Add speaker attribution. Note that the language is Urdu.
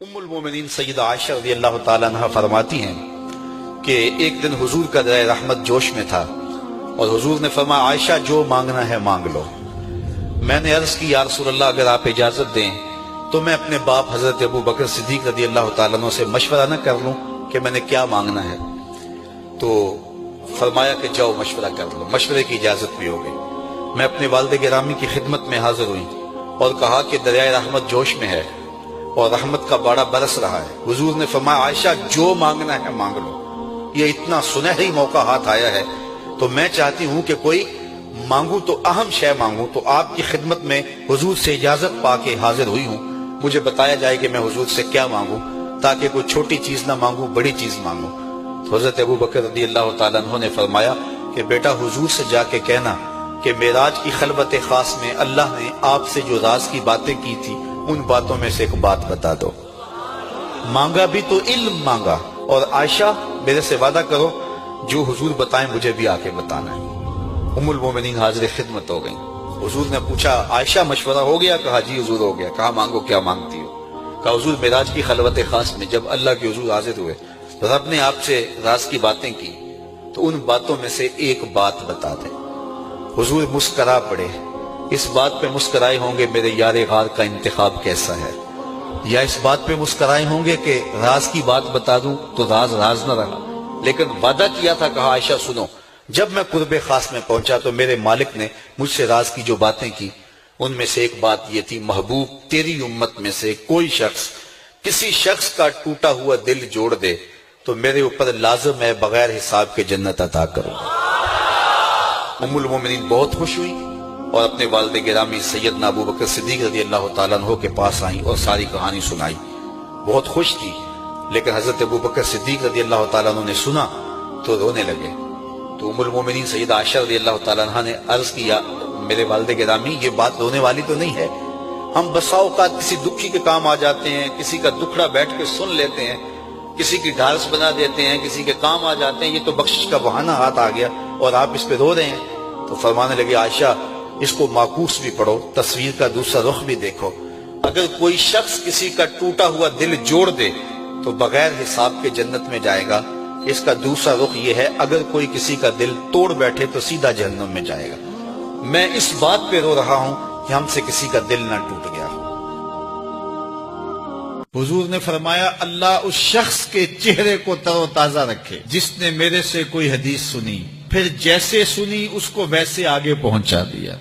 Speaker 1: ام المومنین سیدہ عائشہ رضی اللہ تعالیٰ عنہ فرماتی ہیں کہ ایک دن حضور کا دریا رحمت جوش میں تھا اور حضور نے فرمایا عائشہ جو مانگنا ہے مانگ لو۔ میں نے عرض کی یا رسول اللہ اگر آپ اجازت دیں تو میں اپنے باپ حضرت ابو بکر صدیق رضی اللہ تعالیٰ عنہ سے مشورہ نہ کر لوں کہ میں نے کیا مانگنا ہے؟ تو فرمایا کہ جاؤ مشورہ کر لو، مشورے کی اجازت بھی ہو گئی۔ میں اپنے والد گرامی کی خدمت میں حاضر ہوئی اور کہا کہ دریائے رحمت جوش میں ہے اور رحمت کا باڑا برس رہا ہے۔ حضور نے فرمایا عائشہ جو مانگنا ہے مانگ لو، یہ اتنا سنہری موقع ہاتھ آیا ہے تو میں چاہتی ہوں کہ کوئی مانگوں تو اہم شے مانگوں، تو آپ کی خدمت میں حضور سے اجازت پا کے حاضر ہوئی ہوں، مجھے بتایا جائے کہ میں حضور سے کیا مانگوں تاکہ کوئی چھوٹی چیز نہ مانگوں بڑی چیز مانگوں۔ تو حضرت ابو بکر رضی اللہ تعالیٰ عنہ نے فرمایا کہ بیٹا حضور سے جا کے کہنا کہ معراج کی خلوت خاص میں اللہ نے آپ سے جو راز کی باتیں کی تھی ان باتوں میں سے ایک بات بتا دو۔ مانگا بھی تو علم مانگا، اور عائشہ میرے سے وعدہ کرو جو حضور بتائیں مجھے بھی آ کے بتانا ہے۔ ام المومنین حاضر خدمت ہو گئیں۔ حضور نے پوچھا عائشہ مشورہ ہو گیا؟ کہا جی حضور ہو گیا۔ کہا مانگو کیا مانگتی ہو؟ کہا حضور معراج کی خلوت خاص میں جب اللہ کے حضور حاضر ہوئے رب نے آپ سے راز کی باتیں کی تو ان باتوں میں سے ایک بات بتا دیں۔ حضور مسکرا پڑے۔ اس بات پہ مسکرائے ہوں گے میرے یار غار کا انتخاب کیسا ہے، یا اس بات پہ مسکرائے ہوں گے کہ راز کی بات بتا دوں تو راز راز نہ رہا، لیکن وعدہ کیا تھا۔ کہا عائشہ سنو، جب میں قرب خاص میں پہنچا تو میرے مالک نے مجھ سے راز کی جو باتیں کی ان میں سے ایک بات یہ تھی، محبوب تیری امت میں سے کوئی شخص کسی شخص کا ٹوٹا ہوا دل جوڑ دے تو میرے اوپر لازم ہے بغیر حساب کے جنت عطا کروں۔ ام المومنین بہت خوش ہوئی اور اپنے والد گرامی سیدنا ابو بکر صدیق رضی اللہ تعالیٰ عنہ کے پاس آئیں اور ساری کہانی سنائی۔ بہت خوش تھی، لیکن حضرت ابو بکر صدیق رضی اللہ تعالیٰ عنہ نے سنا تو رونے لگے۔ تو ام المومنین سیدہ عائشہ رضی اللہ تعالیٰ عنہ نے عرض کیا میرے والد گرامی یہ بات رونے والی تو نہیں ہے، ہم بسا اوقات کسی دکھی کے کام آ جاتے ہیں، کسی کا دکھڑا بیٹھ کے سن لیتے ہیں، کسی کی ڈھارس بنا دیتے ہیں، کسی کے کام آ جاتے ہیں، یہ تو بخشش کا بہانہ ہاتھ آ گیا اور آپ اس پہ رو رہے ہیں۔ تو فرمانے لگے عائشہ اس کو معکوس بھی پڑھو، تصویر کا دوسرا رخ بھی دیکھو، اگر کوئی شخص کسی کا ٹوٹا ہوا دل جوڑ دے تو بغیر حساب کے جنت میں جائے گا، اس کا دوسرا رخ یہ ہے اگر کوئی کسی کا دل توڑ بیٹھے تو سیدھا جہنم میں جائے گا۔ میں اس بات پہ رو رہا ہوں کہ ہم سے کسی کا دل نہ ٹوٹ گیا۔ حضور نے فرمایا اللہ اس شخص کے چہرے کو تر و تازہ رکھے جس نے میرے سے کوئی حدیث سنی، پھر جیسے سنی اس کو ویسے آگے پہنچا دیا۔